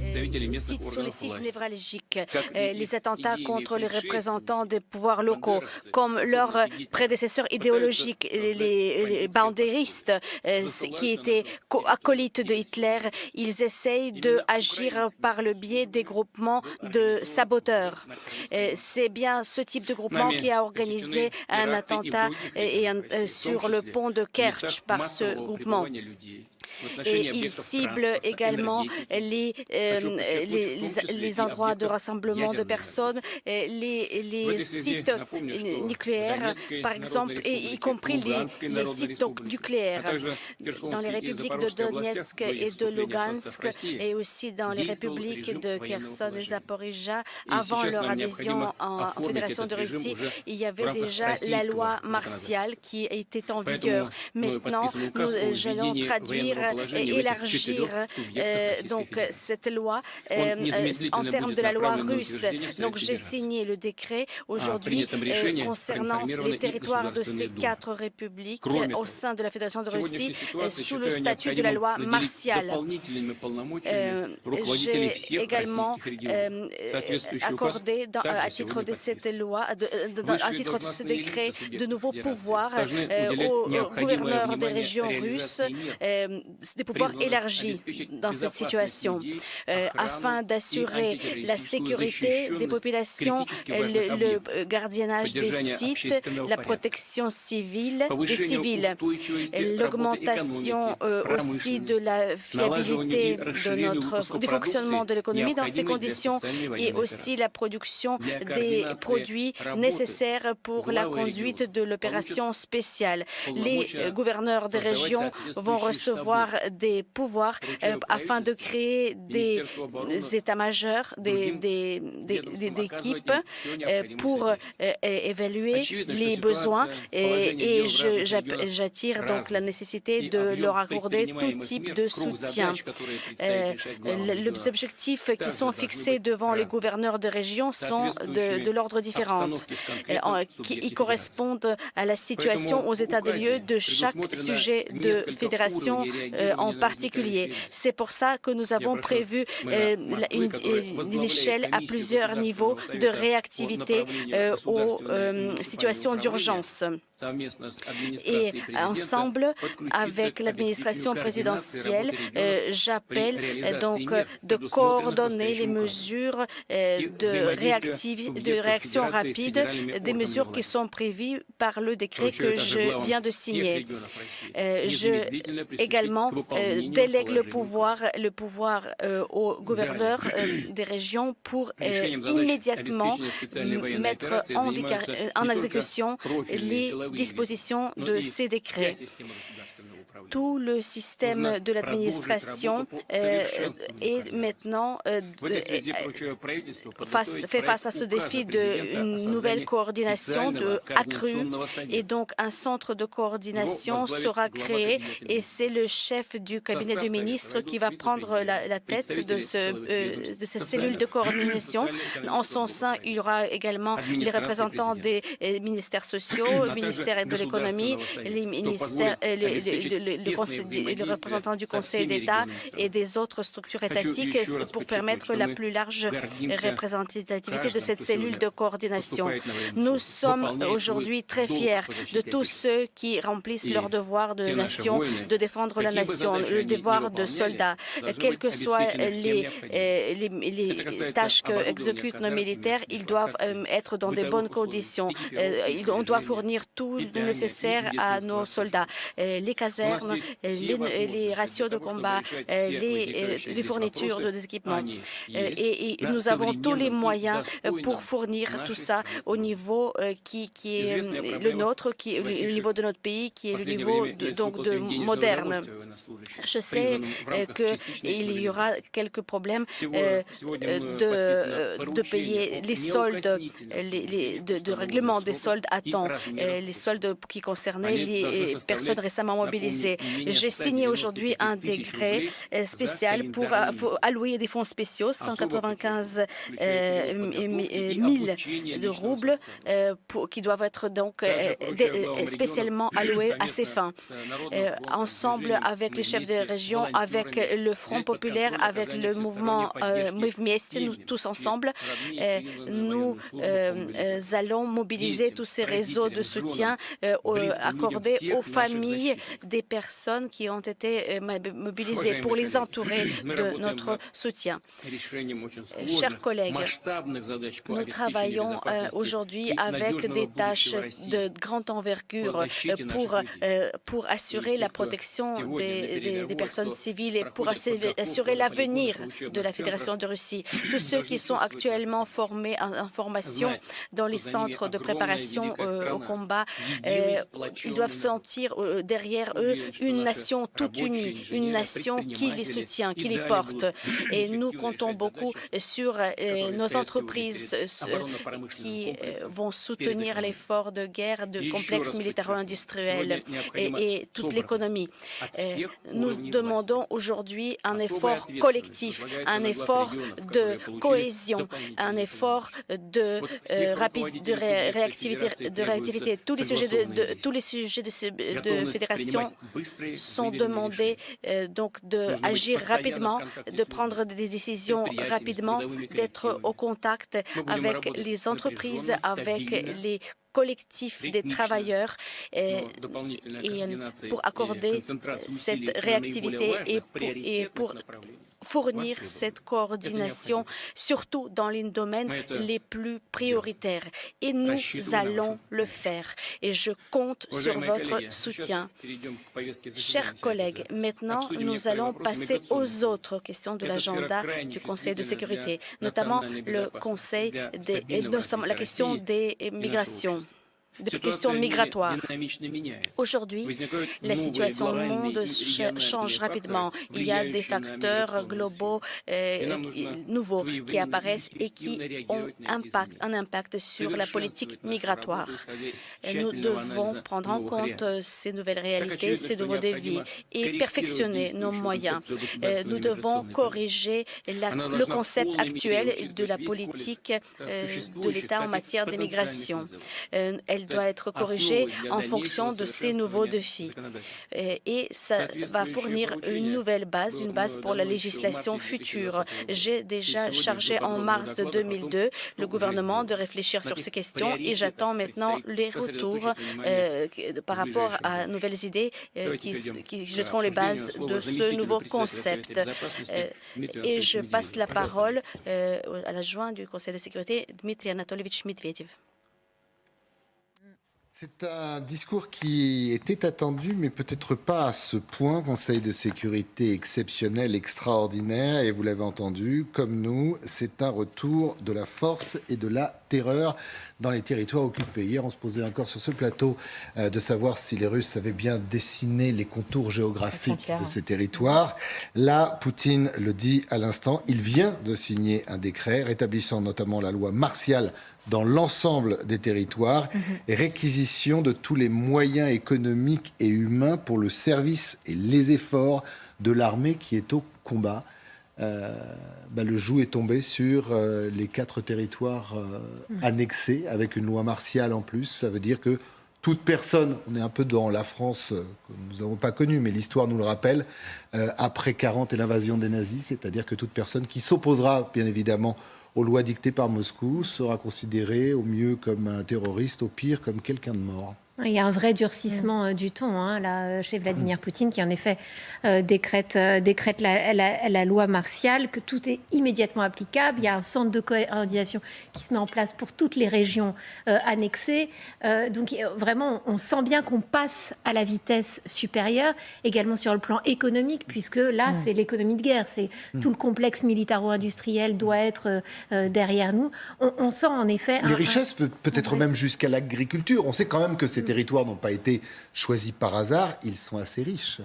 sur les sites névralgiques, les attentats contre les représentants des pouvoirs locaux, comme leurs prédécesseurs idéologiques, les bandéristes qui étaient acolytes de Hitler. Ils essayent d'agir par le biais des groupements de saboteurs. C'est bien ce type de groupement qui a organisé un attentat sur le pont de Kerch par ce groupement. Et il cible également les endroits de rassemblement de personnes, les sites nucléaires, par exemple, y compris les sites nucléaires dans les républiques de Donetsk et de Lugansk, et aussi dans les républiques de Kherson et Zaporizhzhia. Avant leur adhésion en Fédération de Russie, il y avait déjà la loi martiale qui était en vigueur. Maintenant, nous allons traduire et élargir donc cette loi en termes de la loi russe. Donc j'ai signé le décret aujourd'hui concernant les territoires de ces 4 républiques au sein de la Fédération de Russie sous le statut de la loi martiale. J'ai également accordé à titre de cette loi, à titre de ce décret, de nouveaux pouvoirs aux gouverneurs des régions russes, des pouvoirs élargis dans cette situation, afin d'assurer la sécurité des populations, le gardiennage des sites, la protection civile des civils, l'augmentation aussi de la fiabilité du fonctionnement de l'économie dans ces conditions et aussi la production des produits nécessaires pour la conduite de l'opération spéciale. Les gouverneurs des régions vont recevoir des pouvoirs afin de créer des états-majors, des équipes pour évaluer les besoins et j'attire donc la nécessité de leur accorder tout type de soutien. Les objectifs qui sont fixés devant les gouverneurs de région sont de l'ordre différent, qui correspondent à la situation aux états des lieux de chaque sujet de fédération en particulier. C'est pour ça que nous avons prévu une échelle à plusieurs niveaux de réactivité aux situations d'urgence. Et ensemble, avec l'administration présidentielle, j'appelle donc de coordonner les mesures de réaction rapide, des mesures qui sont prévues par le décret que je viens de signer. Je également délègue le pouvoir aux gouverneurs des régions pour immédiatement mettre en exécution les dispositions de ces décrets. Tout le système de l'administration est maintenant fait face à ce défi d'une nouvelle coordination accrue et donc un centre de coordination sera créé et c'est le chef du cabinet du ministre qui va prendre la tête de cette cellule de coordination. En son sein, il y aura également les représentants des ministères sociaux, le ministère de l'économie, les représentants du Conseil d'État et des autres structures étatiques pour permettre la plus large représentativité de cette cellule de coordination. Nous sommes aujourd'hui très fiers de tous ceux qui remplissent leur devoir de nation, de défendre la nation, le devoir de soldats, quelles que soient les tâches qu'exécutent nos militaires, ils doivent être dans de bonnes conditions. On doit fournir tout le nécessaire à nos soldats. Les casernes, les ratios de combat, les fournitures de équipements. Et nous avons tous les moyens pour fournir tout ça au niveau qui est le nôtre, qui est le niveau de notre pays, qui est le niveau de moderne. Je sais qu'il y aura quelques problèmes de payer les soldes, de règlement des soldes à temps, les soldes qui concernaient les personnes récemment mobilisées. mobilisés. J'ai signé aujourd'hui un décret spécial pour allouer des fonds spéciaux, 195 000 de roubles, qui doivent être donc spécialement alloués à ces fins. Ensemble avec les chefs de région, avec le Front populaire, avec le mouvement Mivmiest, nous tous ensemble, nous allons mobiliser tous ces réseaux de soutien accordés aux familles des personnes qui ont été mobilisées pour les entourer de notre soutien. Chers collègues, nous travaillons aujourd'hui avec des tâches de grande envergure pour assurer la protection des personnes civiles et pour assurer l'avenir de la Fédération de Russie. Tous ceux qui sont actuellement formés en formation dans les centres de préparation au combat, ils doivent sentir derrière eux une nation toute unie, une nation qui les soutient, qui les porte. Et nous comptons beaucoup sur nos entreprises qui vont soutenir l'effort de guerre de complexe militaro-industriel et toute l'économie. Nous demandons aujourd'hui un effort collectif, un effort de cohésion, un effort de réactivité. Tous les sujets de fédération sont demandés donc d'agir rapidement, de prendre des décisions rapidement, d'être au contact avec les entreprises, avec les collectifs des travailleurs pour accorder cette réactivité et pour fournir cette coordination, surtout dans les domaines les plus prioritaires. Et nous allons le faire. Et je compte sur votre soutien. Chers collègues, maintenant, nous allons passer aux autres questions de l'agenda du Conseil de sécurité, notamment la question des migrations. Des questions migratoires. Aujourd'hui, la situation au monde change rapidement. Il y a des facteurs globaux nouveaux qui apparaissent et qui ont un impact sur la politique migratoire. Nous devons prendre en compte ces nouvelles réalités, ces nouveaux défis et perfectionner nos moyens. Nous devons corriger le concept actuel de la politique de l'État en matière d'immigration. Elle doit être corrigée en fonction de ces nouveaux défis. Et ça va fournir une nouvelle base, une base pour la législation future. J'ai déjà chargé en mars de 2002 le gouvernement de réfléchir sur ces questions et j'attends maintenant les retours par rapport à nouvelles idées qui jetteront les bases de ce nouveau concept. Et je passe la parole à l'adjoint du Conseil de sécurité, Dmitry Anatolievich Medvedev. C'est un discours qui était attendu, mais peut-être pas à ce point. Conseil de sécurité exceptionnel, extraordinaire, et vous l'avez entendu, comme nous, c'est un retour de la force et de la terreur dans les territoires occupés. Hier, on se posait encore sur ce plateau de savoir si les Russes avaient bien dessiné les contours géographiques de ces territoires. Là, Poutine le dit à l'instant, il vient de signer un décret rétablissant notamment la loi martiale dans l'ensemble des territoires et réquisition de tous les moyens économiques et humains pour le service et les efforts de l'armée qui est au combat. Le joug est tombé sur les 4 territoires annexés avec une loi martiale en plus. Ça veut dire que toute personne, on est un peu dans la France que nous n'avons pas connue, mais l'histoire nous le rappelle, après 40 et l'invasion des nazis, c'est-à-dire que toute personne qui s'opposera, bien évidemment, aux lois dictées par Moscou sera considérée au mieux comme un terroriste, au pire comme quelqu'un de mort. Il y a un vrai durcissement du ton là, chez Vladimir Poutine qui en effet décrète la loi martiale, que tout est immédiatement applicable. Il y a un centre de coordination qui se met en place pour toutes les régions annexées. Donc vraiment, on sent bien qu'on passe à la vitesse supérieure, également sur le plan économique, puisque là, c'est l'économie de guerre. C'est tout le complexe militaro-industriel doit être derrière nous. On sent en effet... Les richesses, peut-être même jusqu'à l'agriculture. On sait quand même que ces territoires n'ont pas été choisis par hasard, ils sont assez riches.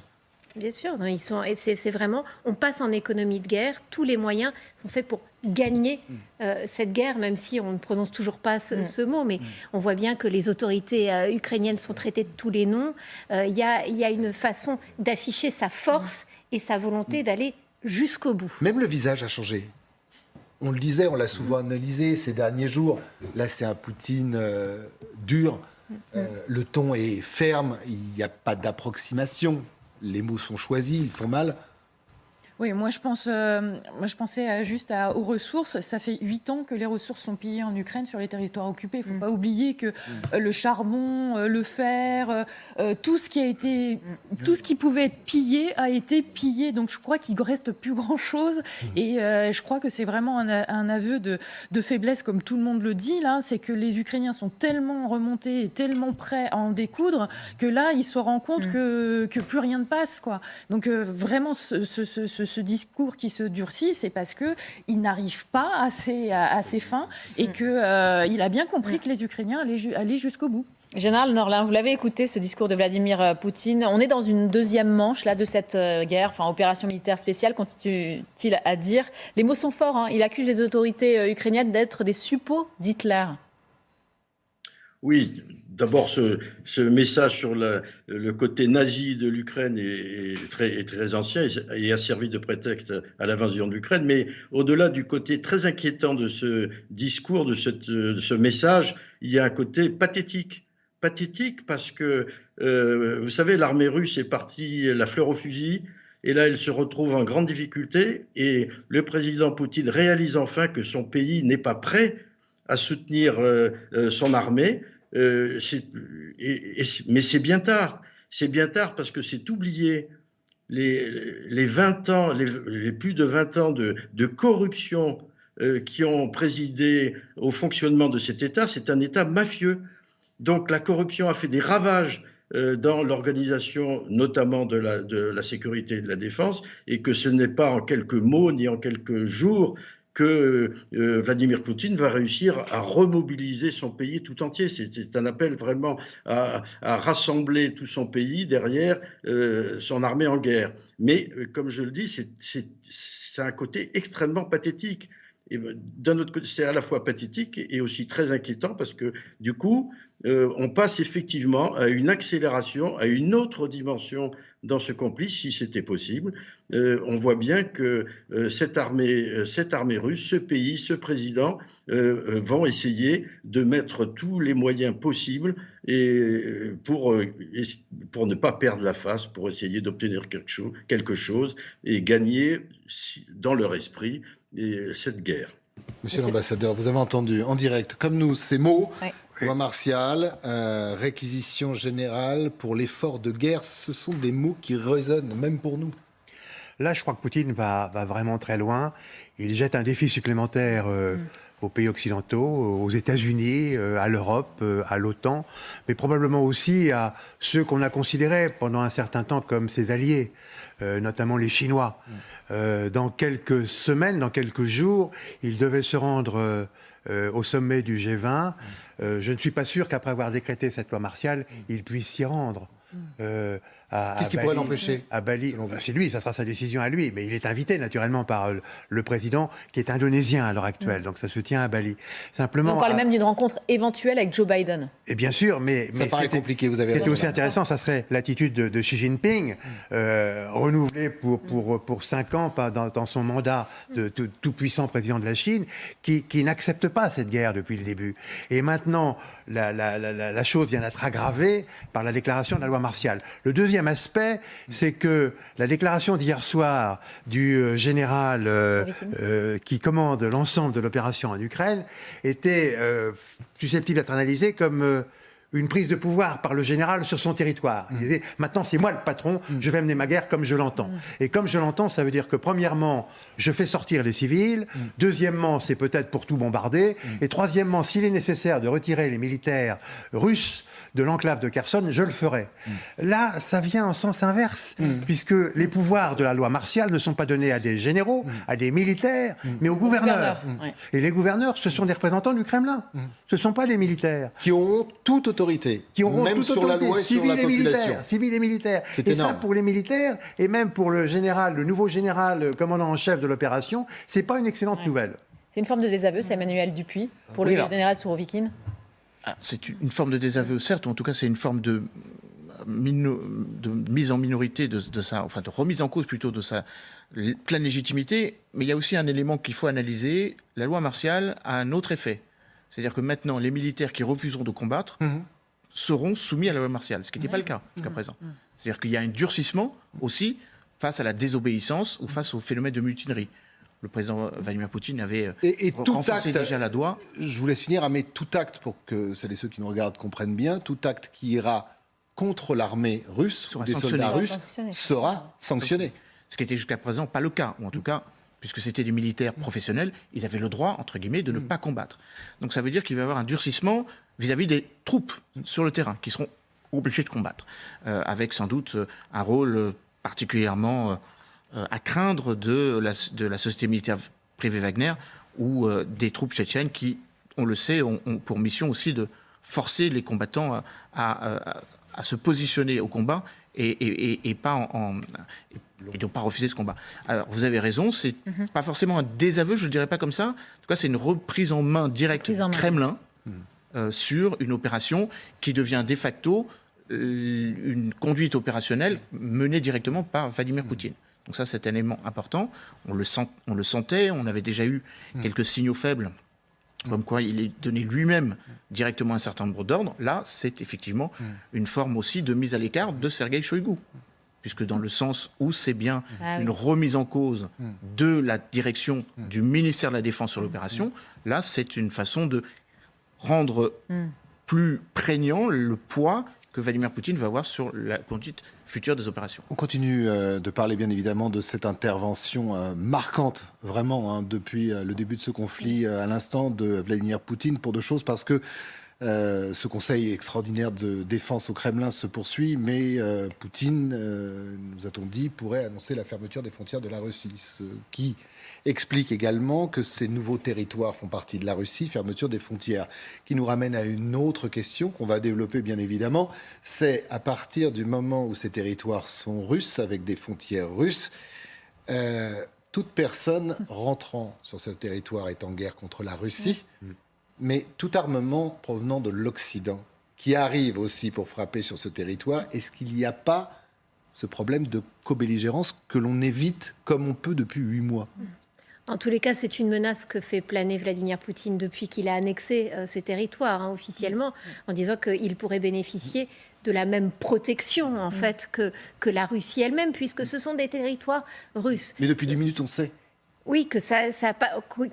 Bien sûr, non, c'est vraiment, on passe en économie de guerre, tous les moyens sont faits pour gagner cette guerre, même si on ne prononce toujours pas ce mot, mais on voit bien que les autorités ukrainiennes sont traitées de tous les noms. Il y a une façon d'afficher sa force et sa volonté d'aller jusqu'au bout. Même le visage a changé. On le disait, on l'a souvent analysé ces derniers jours. Là, c'est un Poutine dur. Le ton est ferme, il n'y a pas d'approximation. Les mots sont choisis, ils font mal. Oui, moi je pensais juste aux ressources. Ça fait 8 ans que les ressources sont pillées en Ukraine sur les territoires occupés. Il ne faut pas oublier que le charbon, le fer, tout ce qui pouvait être pillé a été pillé. Donc je crois qu'il ne reste plus grand-chose. Et je crois que c'est vraiment un aveu de faiblesse, comme tout le monde le dit, là. C'est que les Ukrainiens sont tellement remontés et tellement prêts à en découdre que là, ils se rendent compte que plus rien ne passe, quoi. Donc vraiment, ce discours qui se durcit, c'est parce qu'il n'arrive pas à ses fins et qu'il a bien compris que les Ukrainiens allaient jusqu'au bout. Général Norlin, vous l'avez écouté, ce discours de Vladimir Poutine. On est dans une deuxième manche là, de cette guerre, opération militaire spéciale, continue-t-il à dire. Les mots sont forts, hein. Il accuse les autorités ukrainiennes d'être des suppôts d'Hitler. Oui, d'abord ce message sur le côté nazi de l'Ukraine est très ancien et a servi de prétexte à l'invasion de l'Ukraine. Mais au-delà du côté très inquiétant de ce discours, de ce message, il y a un côté pathétique. Pathétique parce que, vous savez, l'armée russe est partie la fleur au fusil. Et là, elle se retrouve en grande difficulté. Et le président Poutine réalise enfin que son pays n'est pas prêt à soutenir son armée. Mais c'est bien tard. C'est bien tard parce que c'est oublié. Les 20 ans, les plus de 20 ans de corruption qui ont présidé au fonctionnement de cet État, c'est un État mafieux. Donc la corruption a fait des ravages dans l'organisation, notamment de la sécurité et de la défense, et que ce n'est pas en quelques mots ni en quelques jours que Vladimir Poutine va réussir à remobiliser son pays tout entier. C'est un appel vraiment à rassembler tout son pays derrière son armée en guerre. Mais comme je le dis, c'est un côté extrêmement pathétique. Et d'un autre côté, c'est à la fois pathétique et aussi très inquiétant parce que du coup, on passe effectivement à une accélération, à une autre dimension dans ce conflit, si c'était possible. On voit bien que cette armée russe, ce pays, ce président vont essayer de mettre tous les moyens possibles pour ne pas perdre la face, pour essayer d'obtenir quelque chose et gagner dans leur esprit cette guerre. Monsieur l'ambassadeur, vous avez entendu en direct, comme nous, ces mots, loi martiale, réquisition générale pour l'effort de guerre, ce sont des mots qui résonnent, même pour nous. Là, je crois que Poutine va vraiment très loin. Il jette un défi supplémentaire aux pays occidentaux, aux États-Unis, à l'Europe, à l'OTAN, mais probablement aussi à ceux qu'on a considérés pendant un certain temps comme ses alliés, notamment les Chinois. Dans quelques semaines, dans quelques jours, il devait se rendre au sommet du G20. Je ne suis pas sûr qu'après avoir décrété cette loi martiale, il puisse s'y rendre. Qu'est-ce qui pourrait l'empêcher? À Bali, c'est lui, ça sera sa décision à lui, mais il est invité naturellement par le président qui est indonésien à l'heure actuelle, donc ça se tient à Bali. Simplement, on parle même d'une rencontre éventuelle avec Joe Biden. Et bien sûr, mais ça paraît compliqué, vous avez raison. Ce qui est aussi intéressant, ça serait l'attitude de Xi Jinping, renouvelée pour 5 ans dans son mandat de tout puissant président de la Chine, qui n'accepte pas cette guerre depuis le début. Et maintenant, la chose vient d'être aggravée par la déclaration de la loi martiale. Le deuxième aspect, c'est que la déclaration d'hier soir du général qui commande l'ensemble de l'opération en Ukraine était susceptible d'être analysée comme une prise de pouvoir par le général sur son territoire. Il disait, maintenant c'est moi le patron, je vais mener ma guerre comme je l'entends. Et comme je l'entends, ça veut dire que premièrement, je fais sortir les civils, deuxièmement, c'est peut-être pour tout bombarder, et troisièmement, s'il est nécessaire de retirer les militaires russes de l'enclave de Kherson, je le ferai. Là, ça vient en sens inverse, puisque les pouvoirs de la loi martiale ne sont pas donnés à des généraux, à des militaires, mais aux gouverneurs. Et les gouverneurs, ce sont des représentants du Kremlin. Ce ne sont pas des militaires. Qui ont toute autorité, qui auront même toute sur la autorité, loi et sur la population. Civils et militaires. C'est Et énorme. ça, pour les militaires, et même pour le général, le nouveau général commandant en chef de l'opération, c'est pas une excellente nouvelle. C'est une forme de désaveu, c'est Emmanuel Dupuis, pour le Oui, alors. général Sourovikine. C'est une forme de désaveu, certes, ou en tout cas c'est une forme de mise en minorité de remise en cause plutôt de sa pleine légitimité. Mais il y a aussi un élément qu'il faut analyser. La loi martiale a un autre effet. C'est-à-dire que maintenant, les militaires qui refuseront de combattre seront soumis à la loi martiale, ce qui n'était pas le cas jusqu'à présent. C'est-à-dire qu'il y a un durcissement aussi face à la désobéissance ou face au phénomène de mutinerie. Le président Vladimir Poutine avait Et tout renforcé acte, déjà la loi. je vous laisse finir, mais tout acte, pour que celles et ceux qui nous regardent comprennent bien, tout acte qui ira contre l'armée russe, Sera ou des sanctionné. soldats russes, Sanctionné. sera sanctionné. Ce qui était jusqu'à présent pas le cas, ou en tout cas, puisque c'était des militaires professionnels, ils avaient le droit, entre guillemets, de ne pas combattre. Donc ça veut dire qu'il va y avoir un durcissement vis-à-vis des troupes sur le terrain, qui seront obligées de combattre, avec sans doute un rôle particulièrement à craindre de la société militaire privée Wagner, ou des troupes tchétchènes qui, on le sait, ont pour mission aussi de forcer les combattants à se positionner au combat et pas et de ne pas refuser ce combat. Alors, vous avez raison, c'est pas forcément un désaveu, je ne le dirais pas comme ça. En tout cas, c'est une reprise en main directe Reprise en du main. Kremlin sur une opération qui devient de facto une conduite opérationnelle menée directement par Vladimir Poutine. Donc ça, c'est un élément important. On le sentait, on avait déjà eu quelques signaux faibles, comme quoi il est donné lui-même directement un certain nombre d'ordres. Là, c'est effectivement une forme aussi de mise à l'écart de Sergueï Shoïgu, puisque dans le sens où c'est bien une remise en cause de la direction du ministère de la Défense sur l'opération, là, c'est une façon de rendre plus prégnant le poids que Vladimir Poutine va avoir sur la conduite future des opérations. On continue de parler bien évidemment de cette intervention marquante, vraiment, depuis le début de ce conflit à l'instant de Vladimir Poutine, pour deux choses, parce que ce conseil extraordinaire de défense au Kremlin se poursuit, mais Poutine, nous a-t-on dit, pourrait annoncer la fermeture des frontières de la Russie, ce qui explique également que ces nouveaux territoires font partie de la Russie, fermeture des frontières, qui nous ramène à une autre question qu'on va développer bien évidemment, c'est à partir du moment où ces territoires sont russes, avec des frontières russes, toute personne rentrant sur ce territoire est en guerre contre la Russie, mais tout armement provenant de l'Occident, qui arrive aussi pour frapper sur ce territoire, est-ce qu'il n'y a pas ce problème de co-belligérance que l'on évite comme on peut depuis 8 mois ? En tous les cas, c'est une menace que fait planer Vladimir Poutine depuis qu'il a annexé ces territoires officiellement, en disant qu'il pourrait bénéficier de la même protection en fait que la Russie elle-même, puisque ce sont des territoires russes. Mais depuis 10 minutes, on sait. Oui,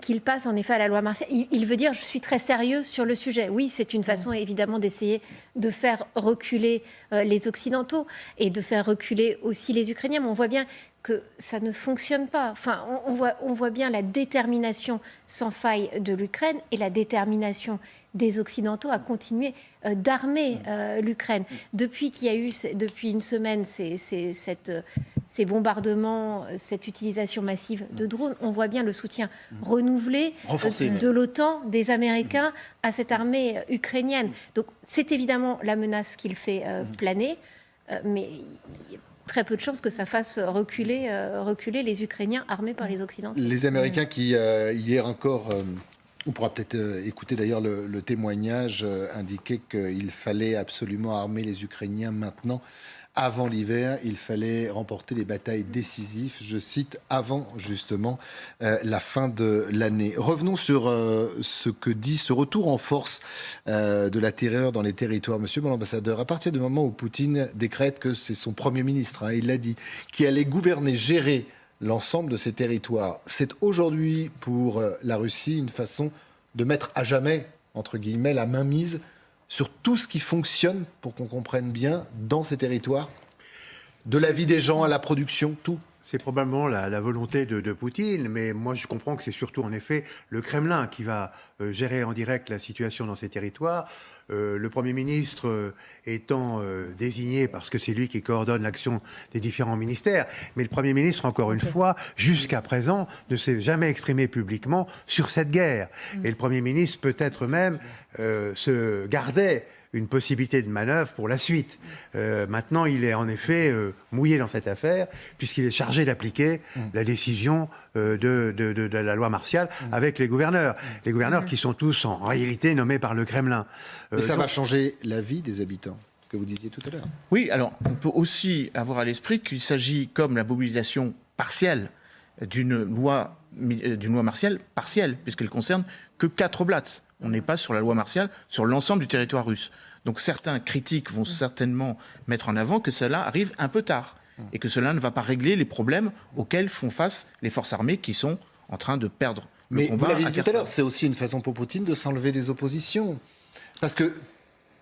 qu'il passe en effet à la loi martiale. Il veut dire, je suis très sérieux sur le sujet. Oui, c'est une façon évidemment d'essayer de faire reculer les Occidentaux et de faire reculer aussi les Ukrainiens. Mais on voit bien que ça ne fonctionne pas. Enfin, on voit bien la détermination sans faille de l'Ukraine et la détermination des Occidentaux à continuer d'armer l'Ukraine. Depuis qu'il y a eu, depuis une semaine, ces bombardements, cette utilisation massive de drones, on voit bien le soutien renouvelé de l'OTAN, des Américains à cette armée ukrainienne. Donc c'est évidemment la menace qu'il fait planer, mais il y a très peu de chances que ça fasse reculer les Ukrainiens armés par les Occidentaux. Les Américains qui, hier encore, on pourra peut-être écouter d'ailleurs le témoignage, indiquaient qu'il fallait absolument armer les Ukrainiens maintenant. Avant l'hiver, il fallait remporter les batailles décisives, je cite, avant justement la fin de l'année. Revenons sur ce que dit ce retour en force de la terreur dans les territoires. Monsieur l'ambassadeur, à partir du moment où Poutine décrète que c'est son Premier ministre, il l'a dit, qui allait gouverner, gérer l'ensemble de ces territoires, c'est aujourd'hui pour la Russie une façon de mettre à jamais, entre guillemets, la mainmise sur tout ce qui fonctionne, pour qu'on comprenne bien, dans ces territoires, de la vie des gens à la production, tout. C'est probablement la volonté de Poutine, mais moi je comprends que c'est surtout en effet le Kremlin qui va gérer en direct la situation dans ces territoires. Le Premier ministre étant désigné parce que c'est lui qui coordonne l'action des différents ministères. Mais le Premier ministre, encore une fois, jusqu'à présent, ne s'est jamais exprimé publiquement sur cette guerre. Et le Premier ministre peut-être même se gardait une possibilité de manœuvre pour la suite. Maintenant, il est en effet mouillé dans cette affaire, puisqu'il est chargé d'appliquer la décision de la loi martiale avec les gouverneurs. Les gouverneurs qui sont tous en réalité nommés par le Kremlin. Mais ça va changer la vie des habitants, ce que vous disiez tout à l'heure. Oui, alors on peut aussi avoir à l'esprit qu'il s'agit, comme la mobilisation partielle, d'une loi martiale partielle, puisqu'elle concerne que 4 oblasts. On n'est pas sur la loi martiale sur l'ensemble du territoire russe. Donc certains critiques vont certainement mettre en avant que cela arrive un peu tard et que cela ne va pas régler les problèmes auxquels font face les forces armées qui sont en train de perdre le Mais combat. vous l'avez dit tout à l'heure, c'est aussi une façon pour Poutine de s'enlever des oppositions. Parce que,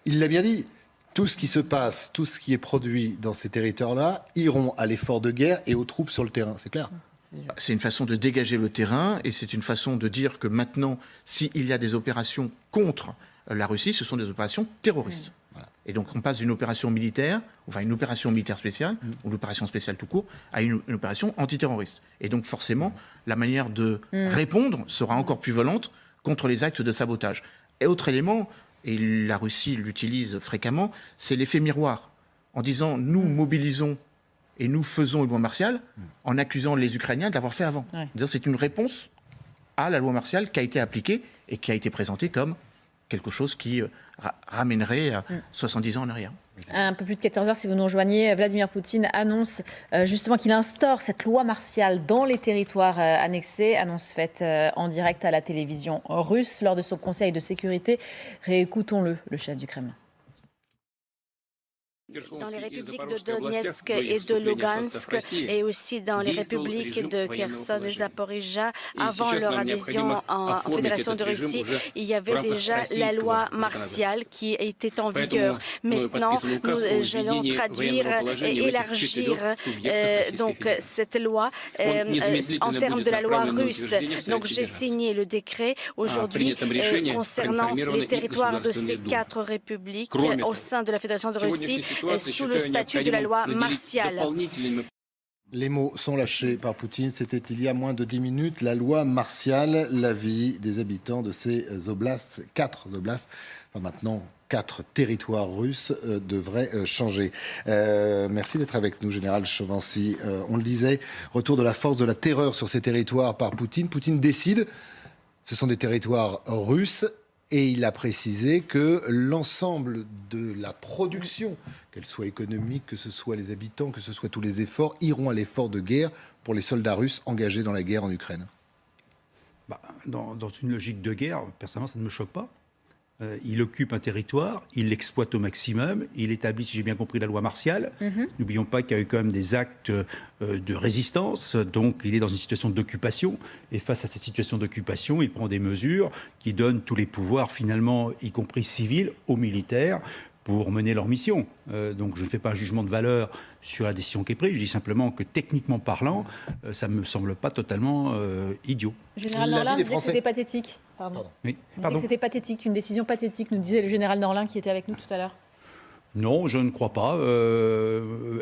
il l'a bien dit, tout ce qui se passe, tout ce qui est produit dans ces territoires-là, iront à l'effort de guerre et aux troupes sur le terrain, c'est clair. C'est une façon de dégager le terrain et c'est une façon de dire que maintenant, s'il y a des opérations contre la Russie, ce sont des opérations terroristes. Voilà. Et donc on passe d'une opération militaire, enfin une opération militaire spéciale, ou l'opération spéciale tout court, à une opération antiterroriste. Et donc forcément, la manière de répondre sera encore plus violente contre les actes de sabotage. Et autre élément, et la Russie l'utilise fréquemment, c'est l'effet miroir. En disant, nous mobilisons et nous faisons une loi martiale en accusant les Ukrainiens d'avoir fait avant. Ouais. C'est une réponse à la loi martiale qui a été appliquée et qui a été présentée comme quelque chose qui ramènerait 70 ans en arrière. Un peu plus de 14 heures, si vous nous rejoignez, Vladimir Poutine annonce justement qu'il instaure cette loi martiale dans les territoires annexés, annonce faite en direct à la télévision russe lors de son conseil de sécurité. Réécoutons-le, le chef du Kremlin. Dans les républiques de Donetsk et de Lugansk et aussi dans les républiques de Kherson et Zaporizhzhia, avant leur adhésion en Fédération de Russie, il y donc déjà la loi martiale qui était en vigueur. Maintenant, nous allons traduire et élargir donc cette loi en termes de la loi russe. Donc j'ai signé le décret aujourd'hui concernant les territoires de ces 4 républiques au sein de la Fédération de Russie sous le statut de la loi martiale. Les mots sont lâchés par Poutine. C'était il y a moins de 10 minutes. La loi martiale, la vie des habitants de ces oblasts, 4 oblasts, enfin maintenant 4 territoires russes, devrait changer. Merci d'être avec nous, Général Chovancy. On le disait, retour de la force de la terreur sur ces territoires par Poutine. Poutine décide, ce sont des territoires russes. Et il a précisé que l'ensemble de la production, qu'elle soit économique, que ce soit les habitants, que ce soit tous les efforts, iront à l'effort de guerre pour les soldats russes engagés dans la guerre en Ukraine. Dans une logique de guerre, personnellement, ça ne me choque pas. Il occupe un territoire, il l'exploite au maximum, il établit, si j'ai bien compris, la loi martiale. N'oublions pas qu'il y a eu quand même des actes de résistance, donc il est dans une situation d'occupation, et face à cette situation d'occupation, il prend des mesures qui donnent tous les pouvoirs, finalement, y compris civils, aux militaires, pour mener leur mission. Donc je ne fais pas un jugement de valeur sur la décision qui est prise, je dis simplement que techniquement parlant, ça ne me semble pas totalement idiot. Général Norlin disait que c'était pathétique. Pardon. Oui. Pardon. Que c'était pathétique, une décision pathétique, nous disait le général Norlin qui était avec nous tout à l'heure. Non, je ne crois pas.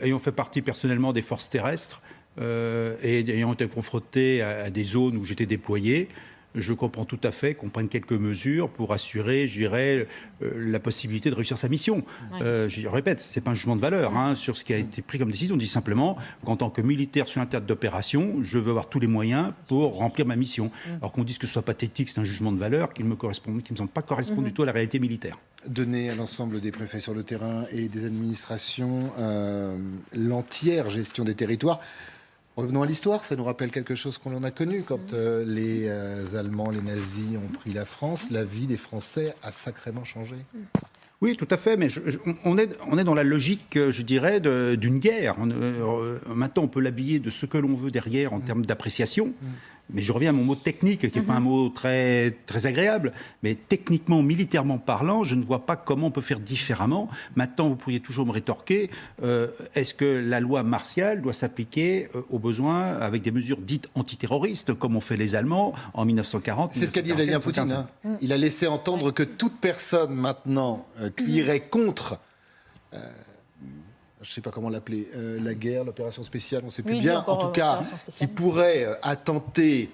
Ayant fait partie personnellement des forces terrestres et ayant été confronté à des zones où j'étais déployé, je comprends tout à fait qu'on prenne quelques mesures pour assurer, je dirais, la possibilité de réussir sa mission. Je répète, ce n'est pas un jugement de valeur sur ce qui a été pris comme décision. On dit simplement qu'en tant que militaire sur un théâtre d'opération, je veux avoir tous les moyens pour remplir ma mission. Alors qu'on dise que ce soit pathétique, c'est un jugement de valeur qui ne me semble pas correspondre du tout à la réalité militaire. Donner à l'ensemble des préfets sur le terrain et des administrations l'entière gestion des territoires. Revenons à l'histoire, ça nous rappelle quelque chose qu'on en a connu. Quand les Allemands, les nazis ont pris la France, la vie des Français a sacrément changé. Oui, tout à fait, mais on est dans la logique, je dirais, d'une guerre. Maintenant, on peut l'habiller de ce que l'on veut derrière en termes d'appréciation. Mais je reviens à mon mot technique, qui n'est pas un mot très, très agréable. Mais techniquement, militairement parlant, je ne vois pas comment on peut faire différemment. Maintenant, vous pourriez toujours me rétorquer, est-ce que la loi martiale doit s'appliquer aux besoins avec des mesures dites antiterroristes, comme ont fait les Allemands en 1940 C'est ce qu'a dit Vladimir Poutine. Il a laissé entendre que toute personne maintenant qui irait contre... je ne sais pas comment l'appeler, la guerre, l'opération spéciale, on ne sait plus bien, en tout cas, qui pourrait attenter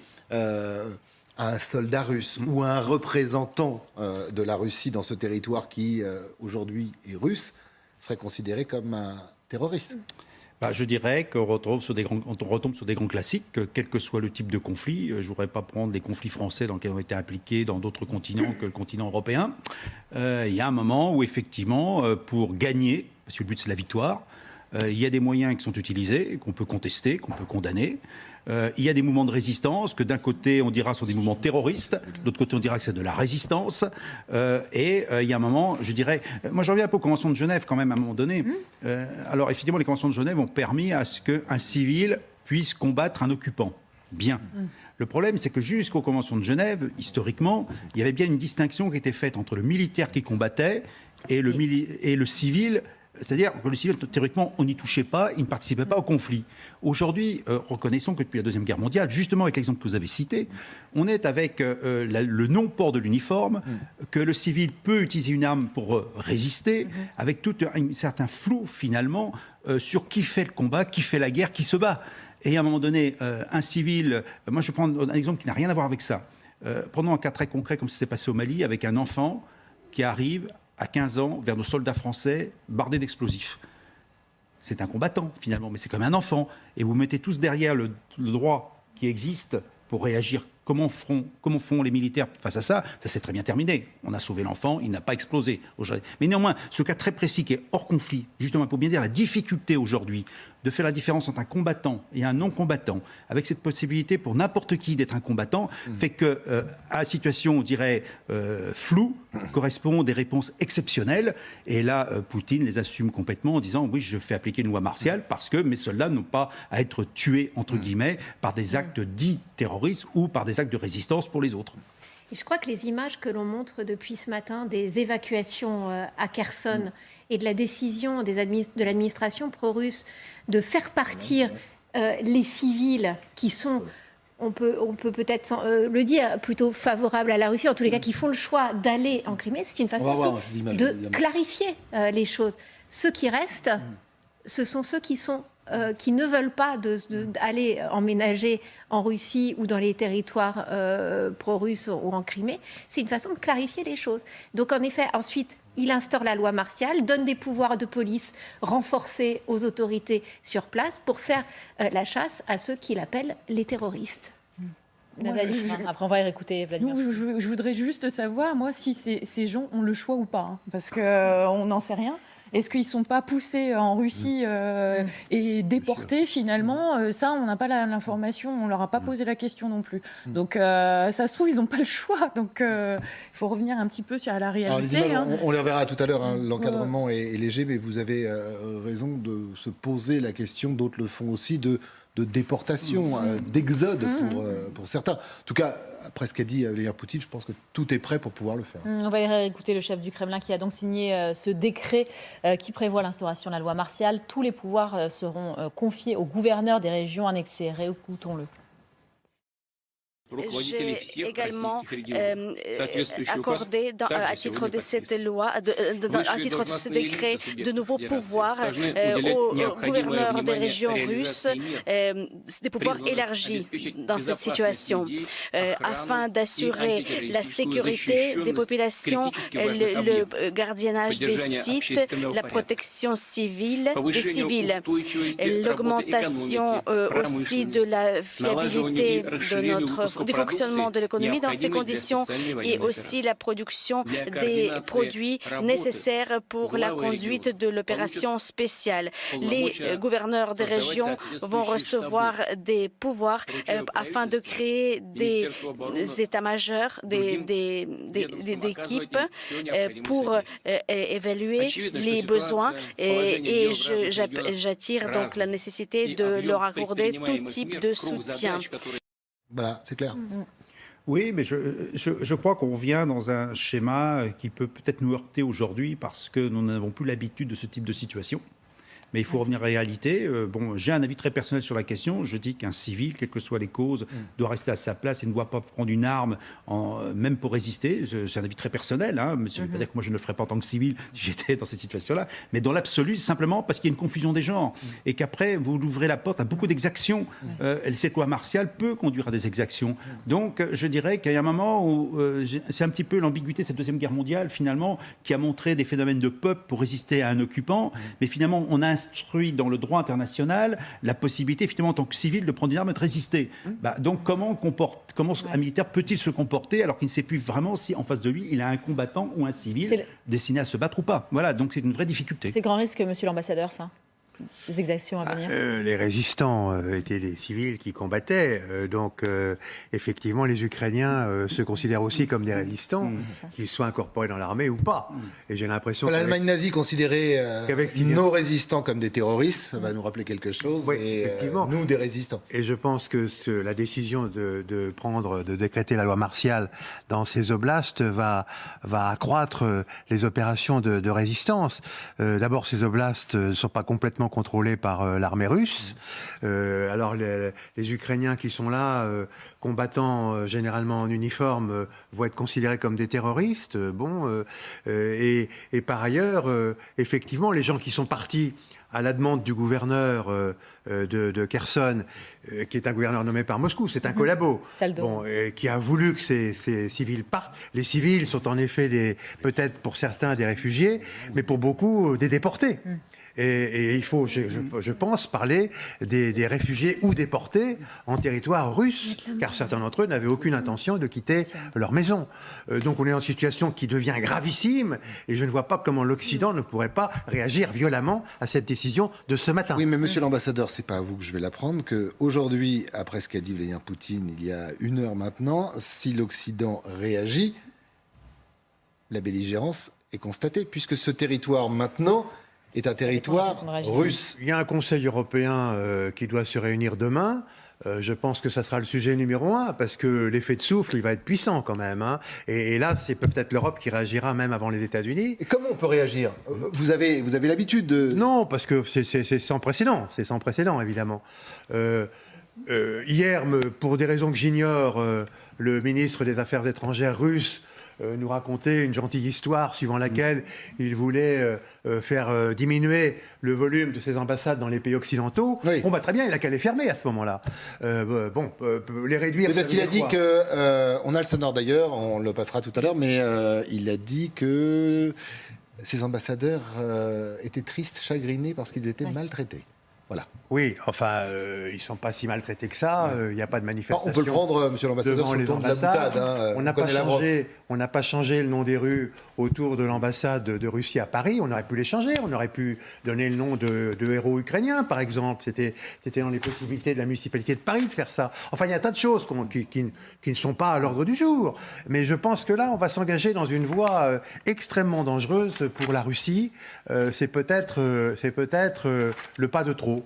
à un soldat russe ou à un représentant de la Russie dans ce territoire qui, aujourd'hui, est russe, serait considéré comme un terroriste. Je dirais qu'on retombe sur des grands classiques, quel que soit le type de conflit. Je ne voudrais pas prendre les conflits français dans lesquels on été impliqués dans d'autres continents que le continent européen. Il y a un moment où, effectivement, pour gagner, parce que le but c'est la victoire, il y a des moyens qui sont utilisés, qu'on peut contester, qu'on peut condamner. Il y a des mouvements de résistance que d'un côté on dira sont des mouvements terroristes, de l'autre côté on dira que c'est de la résistance. Et il y a un moment, je dirais, moi je reviens un peu aux conventions de Genève quand même à un moment donné. Alors effectivement les conventions de Genève ont permis à ce qu'un civil puisse combattre un occupant. Bien. Le problème, c'est que jusqu'aux conventions de Genève, historiquement, il y avait bien une distinction qui était faite entre le militaire qui combattait et le civil. C'est-à-dire que le civil, théoriquement, on n'y touchait pas, il ne participait pas au conflit. Aujourd'hui, reconnaissons que depuis la Deuxième Guerre mondiale, justement avec l'exemple que vous avez cité, on est avec le non-port de l'uniforme, que le civil peut utiliser une arme pour résister, avec tout un certain flou, finalement, sur qui fait le combat, qui fait la guerre, qui se bat. Et à un moment donné, un civil... Moi, je vais prendre un exemple qui n'a rien à voir avec ça. Prenons un cas très concret, comme ça s'est passé au Mali, avec un enfant qui arrive à 15 ans, vers nos soldats français, bardés d'explosifs. C'est un combattant, finalement, mais c'est comme un enfant. Et vous mettez tous derrière le droit qui existe pour réagir. Comment font les militaires face à ça? Ça s'est très bien terminé. On a sauvé l'enfant, il n'a pas explosé. Mais néanmoins, ce cas très précis qui est hors conflit, justement pour bien dire la difficulté aujourd'hui de faire la différence entre un combattant et un non-combattant, avec cette possibilité pour n'importe qui d'être un combattant, fait que à situation, on dirait, floue, correspond des réponses exceptionnelles. Et là, Poutine les assume complètement en disant « Oui, je fais appliquer une loi martiale parce que mes soldats n'ont pas à être tués, entre guillemets, par des actes dits terroristes ou par des actes de résistance pour les autres. » Et je crois que les images que l'on montre depuis ce matin des évacuations à Kherson et de la décision de l'administration pro-russe de faire partir les civils qui sont, on peut peut-être le dire, plutôt favorables à la Russie, en tous les cas qui font le choix d'aller en Crimée, c'est une façon aussi de clarifier les choses. Ceux qui restent, ce sont ceux qui ne veulent pas aller emménager en Russie ou dans les territoires pro-russes ou en Crimée. C'est une façon de clarifier les choses. Donc en effet, ensuite, il instaure la loi martiale, donne des pouvoirs de police renforcés aux autorités sur place pour faire la chasse à ceux qu'il appelle les terroristes. Après, on va écouter Vladimir. Je voudrais juste savoir, moi, si ces gens ont le choix ou pas, hein, parce qu'on n'en sait rien. Est-ce qu'ils ne sont pas poussés en Russie et déportés finalement? Ça, on n'a pas l'information, on ne leur a pas posé la question non plus. Donc ça se trouve, ils n'ont pas le choix. Donc il faut revenir un petit peu à la réalité. Alors, les images, on les reverra tout à l'heure, hein, l'encadrement est léger, mais vous avez raison de se poser la question, d'autres le font aussi, de déportation, d'exode pour certains. En tout cas, après ce qu'a dit Vladimir Poutine, je pense que tout est prêt pour pouvoir le faire. On va écouter le chef du Kremlin qui a donc signé ce décret qui prévoit l'instauration de la loi martiale. Tous les pouvoirs seront confiés aux gouverneurs des régions annexées. Réécoutons-le. J'ai également accordé, à titre de cette loi, à titre de ce décret, de nouveaux pouvoirs aux gouverneurs des régions russes, des pouvoirs élargis dans cette situation, afin d'assurer la sécurité des populations, le gardiennage des sites, la protection civile des civils, l'augmentation aussi de la fiabilité du fonctionnement de l'économie dans ces conditions et aussi la production des produits nécessaires pour la conduite de l'opération spéciale. Les gouverneurs des régions vont recevoir des pouvoirs afin de créer des états-majors, des équipes pour évaluer les besoins et j'attire donc la nécessité de leur accorder tout type de soutien. Voilà, c'est clair. Oui, mais je crois qu'on vient dans un schéma qui peut peut-être nous heurter aujourd'hui parce que nous n'avons plus l'habitude de ce type de situation. Mais il faut revenir à la réalité. J'ai un avis très personnel sur la question. Je dis qu'un civil, quelles que soient les causes, doit rester à sa place et ne doit pas prendre une arme, même pour résister. C'est un avis très personnel. Mais ça ne veut pas dire que moi je ne le ferais pas en tant que civil si j'étais dans cette situation-là. Mais dans l'absolu, simplement parce qu'il y a une confusion des genres. Et qu'après, vous ouvrez la porte à beaucoup d'exactions. Cette loi martiale peut conduire à des exactions. Donc, je dirais qu'il y a un moment où c'est un petit peu l'ambiguïté de cette Deuxième Guerre mondiale, finalement, qui a montré des phénomènes de peuple pour résister à un occupant. Mais finalement, on a instruit dans le droit international la possibilité, finalement, en tant que civil, de prendre une arme et de résister. Donc, comment un militaire peut-il se comporter alors qu'il ne sait plus vraiment si, en face de lui, il a un combattant ou un civil destiné à se battre ou pas. Voilà, donc c'est une vraie difficulté. C'est grand risque, monsieur l'ambassadeur, ça, les exactions à venir. Les résistants étaient les civils qui combattaient. Donc, effectivement, les Ukrainiens se considèrent aussi comme des résistants, qu'ils soient incorporés dans l'armée ou pas. Et j'ai l'impression l'Allemagne nazie considérait nos résistants comme des terroristes. Ça va nous rappeler quelque chose. Oui, et effectivement. Nous, des résistants. Et je pense que la décision de décréter la loi martiale dans ces oblasts va accroître les opérations de résistance. D'abord, ces oblasts ne sont pas complètement contrôlés par l'armée russe. Alors les Ukrainiens qui sont là, combattant généralement en uniforme, vont être considérés comme des terroristes. Et par ailleurs, effectivement, les gens qui sont partis à la demande du gouverneur de Kherson, qui est un gouverneur nommé par Moscou, c'est un collabo, qui a voulu que ces civils partent. Les civils sont en effet peut-être pour certains des réfugiés, mais pour beaucoup des déportés. Et il faut, je pense, parler des réfugiés ou déportés en territoire russe, car certains d'entre eux n'avaient aucune intention de quitter leur maison. Donc on est en situation qui devient gravissime, et je ne vois pas comment l'Occident ne pourrait pas réagir violemment à cette décision de ce matin. Oui, mais monsieur l'ambassadeur, c'est pas à vous que je vais l'apprendre, qu'aujourd'hui, après ce qu'a dit Vladimir Poutine il y a 1 heure maintenant, si l'Occident réagit, la belligérance est constatée, puisque ce territoire maintenant est un territoire russe. Il y a un Conseil européen qui doit se réunir demain. Je pense que ça sera le sujet numéro 1, parce que l'effet de souffle, il va être puissant quand même. Et là, c'est peut-être l'Europe qui réagira même avant les États-Unis. Et comment on peut réagir ? Vous avez l'habitude de... Non, parce que c'est sans précédent. C'est sans précédent, évidemment. Hier, pour des raisons que j'ignore, le ministre des Affaires étrangères russe nous racontait une gentille histoire suivant laquelle il voulait faire diminuer le volume de ses ambassades dans les pays occidentaux. Oui. Très bien, il a qu'à les fermer à ce moment-là. Les réduire... C'est parce qu'il a dit que... on a le sonore d'ailleurs, on le passera tout à l'heure, mais il a dit que ces ambassadeurs étaient tristes, chagrinés parce qu'ils étaient maltraités. Voilà. Oui, enfin, ils ne sont pas si maltraités que ça. Il n'y a pas de manifestation. On peut le prendre, monsieur l'ambassadeur, sur le ton de la boutade. On n'a pas changé le nom des rues autour de l'ambassade de Russie à Paris. On aurait pu les changer. On aurait pu donner le nom de héros ukrainiens, par exemple. C'était dans les possibilités de la municipalité de Paris de faire ça. Enfin, il y a un tas de choses qui ne sont pas à l'ordre du jour. Mais je pense que là, on va s'engager dans une voie extrêmement dangereuse pour la Russie. C'est peut-être le pas de trop.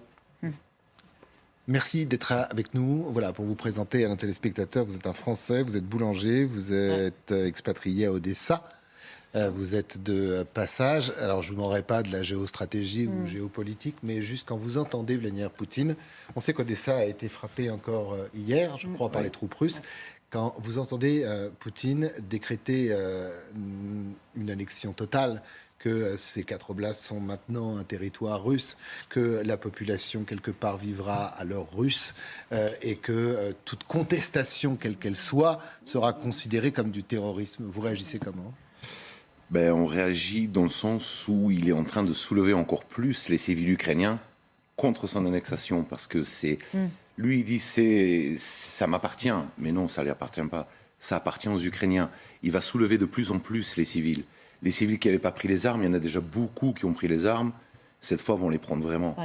Merci d'être avec nous. Voilà, pour vous présenter à nos téléspectateurs, vous êtes un Français, vous êtes boulanger, vous êtes expatrié à Odessa, vous êtes de passage. Alors, je ne vous demanderai pas de la géostratégie ou géopolitique, mais juste quand vous entendez Vladimir Poutine, on sait qu'Odessa a été frappée encore hier, je crois, par les troupes russes. Quand vous entendez Poutine décréter une annexion totale, que ces 4 oblasts sont maintenant un territoire russe, que la population quelque part vivra à l'heure russe et que toute contestation, quelle qu'elle soit, sera considérée comme du terrorisme. Vous réagissez comment ? On réagit dans le sens où il est en train de soulever encore plus les civils ukrainiens contre son annexation, parce que c'est... Lui, il dit ça m'appartient, mais non, ça ne lui appartient pas. Ça appartient aux Ukrainiens. Il va soulever de plus en plus les civils. Les civils qui n'avaient pas pris les armes, il y en a déjà beaucoup qui ont pris les armes. Cette fois, vont les prendre vraiment.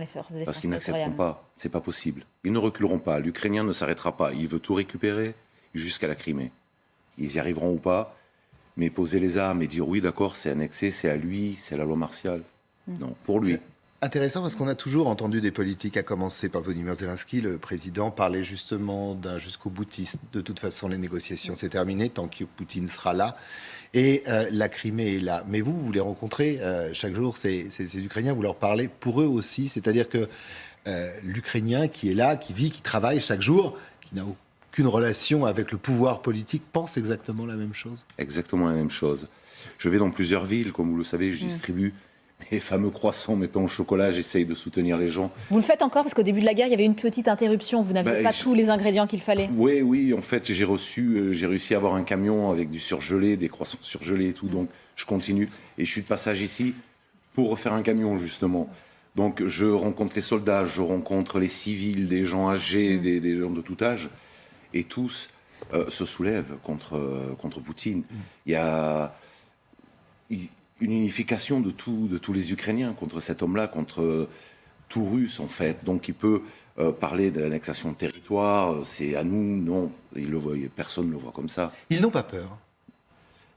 Parce qu'ils n'accepteront pas. C'est pas possible. Ils ne reculeront pas. L'Ukrainien ne s'arrêtera pas. Il veut tout récupérer jusqu'à la Crimée. Ils y arriveront ou pas. Mais poser les armes et dire oui, d'accord, c'est annexé, c'est à lui, c'est la loi martiale. Non, pour lui. Intéressant parce qu'on a toujours entendu des politiques, à commencer par Volodymyr Zelensky, le président, parler justement d'un jusqu'au boutiste. De toute façon, les négociations, c'est terminé tant que Poutine sera là. Et la Crimée est là. Mais vous les rencontrez chaque jour, ces Ukrainiens, vous leur parlez pour eux aussi. C'est-à-dire que l'Ukrainien qui est là, qui vit, qui travaille chaque jour, qui n'a aucune relation avec le pouvoir politique, pense exactement la même chose. Exactement la même chose. Je vais dans plusieurs villes, comme vous le savez, je distribue mes fameux croissants, mes pains au chocolat, j'essaye de soutenir les gens. Vous le faites encore parce qu'au début de la guerre, il y avait une petite interruption. Vous n'aviez pas tous les ingrédients qu'il fallait. Oui, en fait, j'ai réussi à avoir un camion avec du surgelé, des croissants surgelés et tout, donc je continue. Et je suis de passage ici pour refaire un camion, justement. Donc je rencontre les soldats, je rencontre les civils, des gens âgés, des gens de tout âge, et tous se soulèvent contre Poutine. Il y a une unification de tous les Ukrainiens contre cet homme-là, contre tout Russe en fait. Donc il peut parler d'annexation de territoire, c'est à nous, non, personne ne le voit comme ça. Ils n'ont pas peur.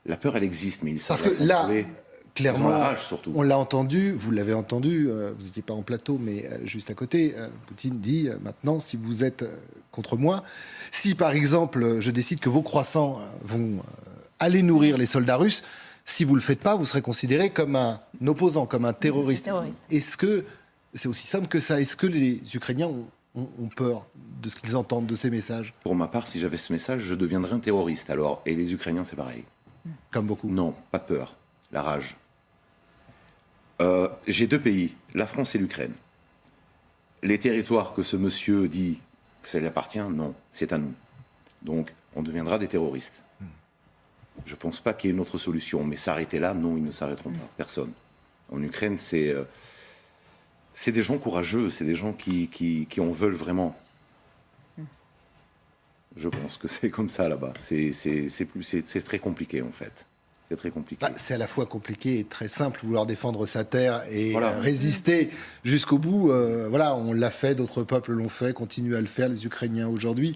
La peur, elle existe, mais ils savent parce que là, clairement, la rage, surtout. On l'a entendu, vous l'avez entendu, vous n'étiez pas en plateau, mais juste à côté, Poutine dit maintenant, si vous êtes contre moi, si par exemple je décide que vos croissants vont aller nourrir les soldats russes, si vous ne le faites pas, vous serez considéré comme un opposant, comme un terroriste. Est-ce que c'est aussi simple que ça? Est-ce que les Ukrainiens ont peur de ce qu'ils entendent, de ces messages? Pour ma part, si j'avais ce message, je deviendrais un terroriste. Alors, et les Ukrainiens, c'est pareil. Comme beaucoup. Non, pas peur. La rage. J'ai deux pays, la France et l'Ukraine. Les territoires que ce monsieur dit que ça lui appartient, non, c'est à nous. Donc, on deviendra des terroristes. Je ne pense pas qu'il y ait une autre solution. Mais s'arrêter là, non, ils ne s'arrêteront pas. Personne. En Ukraine, c'est des gens courageux, c'est des gens qui en veulent vraiment. Je pense que c'est comme ça là-bas. C'est très compliqué en fait. C'est très compliqué. C'est à la fois compliqué et très simple, vouloir défendre sa terre et résister jusqu'au bout. On l'a fait, d'autres peuples l'ont fait, continuent à le faire, les Ukrainiens aujourd'hui.